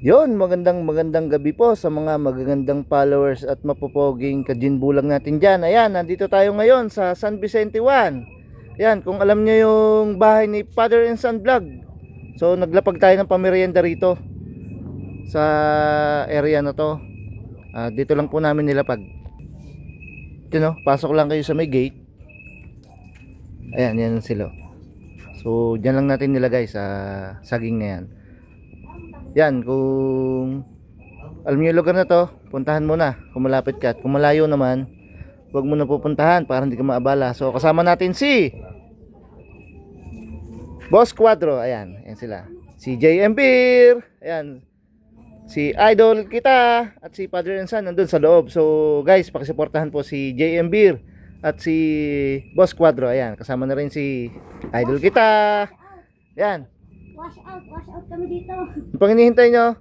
Yon, magandang gabi po sa mga magagandang followers at mapopoging kajinbulang natin dyan. Ayan, nandito tayo ngayon sa San Vicente 1. Ayan, kung alam nyo yung bahay ni Father and Son Vlog. So naglapag tayo ng pamerienda rito sa area na to. Dito lang po namin nilapag. Ito no, pasok lang kayo sa may gate. Ayan, yan sila. So dyan lang natin nilagay sa saging na yan. Yan, kung alam niyo yung lugar na to, puntahan mo na kung malapit ka. At kung malayo naman, huwag mo na pupuntahan para hindi ka maabala. So kasama natin si Boss Cuadro, ayan, ayan sila. Si JM Beer, ayan. Si Idol kita at si Father and Son nandun sa loob. So guys, pakisuportahan po si JM Beer at si Boss Cuadro, ayan. Kasama na rin si Idol kita. Ayan. Wash out kami dito. Ang pang hinihintay nyo,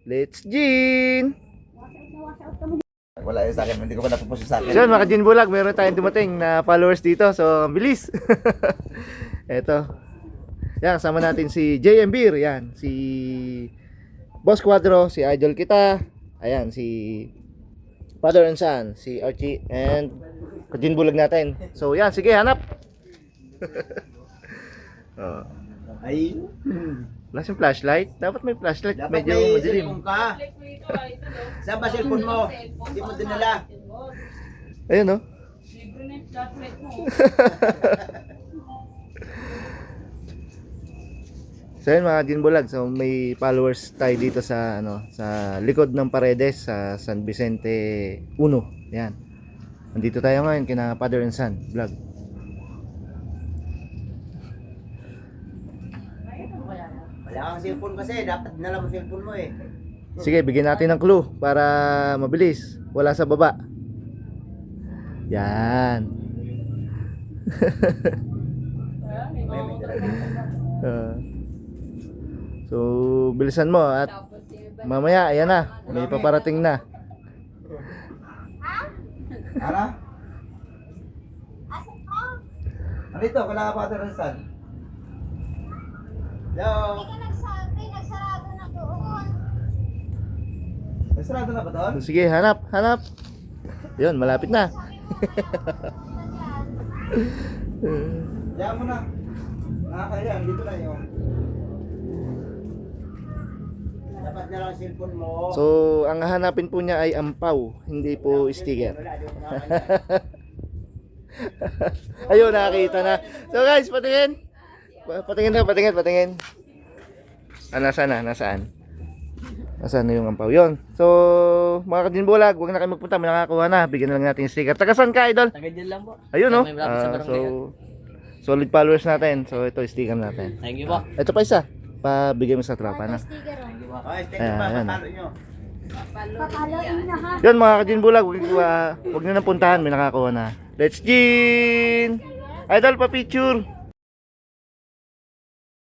let's gin! Wash out kami dito. Wala yun sa akin, hindi ko pa napupuso sa akin. So yun, mga Gin Bulag, meron tayong dumating na followers dito. So, ang bilis. Eto. Yan, kasama natin si JM Beer. Yan, si Boss Cuadro, si Idol kita. Ayan, si Father and Son, si Archie, and Gin Bulag natin. So yan, sige, hanap. Oh. Ay, Wala siyang flashlight. Dapat may flashlight. dapat Medyo may madilim. cellphone ka. Saan ba cellphone mo? Hindi mo dinala. Ayun, no? So yun mga Ginbulag, so may followers tayo dito sa sa likod ng Paredes sa San Vicente 1. Yan. Nandito tayo ngayon kina Father and Son Vlog. Wala kang cellphone kasi, dapat dinala mo cellphone mo eh. Sige, bigyan natin ng clue para mabilis. Wala sa baba. Yan. May dala dito. So, bilisan mo at mamaya, ayan na. May paparating na. Ara? Andito, wala ka pa ito rin saan? Hello? Nagsarado na doon. May sarado na ba doon? So, sige, hanap. Yun, malapit na. Diyan mo na. Nakakaya, andito na yun. Dapat na lang ang cellphone mo. So, ang hahanapin po niya ay ampaw, hindi po sticker. Wala, di ko makakaya. Ayun, nakakita na. So guys, patingin. Patingin. Nasaan na? Nasaan na yung ampaw? Yun. So, mga Kadinbulag, huwag na kayo magpunta. May nakakuha na. Bigyan na lang natin yung sticker. Taga saan ka, Idol? Taga dyan lang po. Ayun, no? May malapit sa barangay. So, solid followers natin. So, ito, sticker natin. Thank you po. Ito pa isa. Pabigay mo sa tropa na. Sticker on. Okay, thank you pa, Ayan. patalo nyo. Papaloin na ha. Yun, mga Kadinbulag, huwag nyo nang puntahan. May nakakuha na. Let's gin! Idol, pa-picture!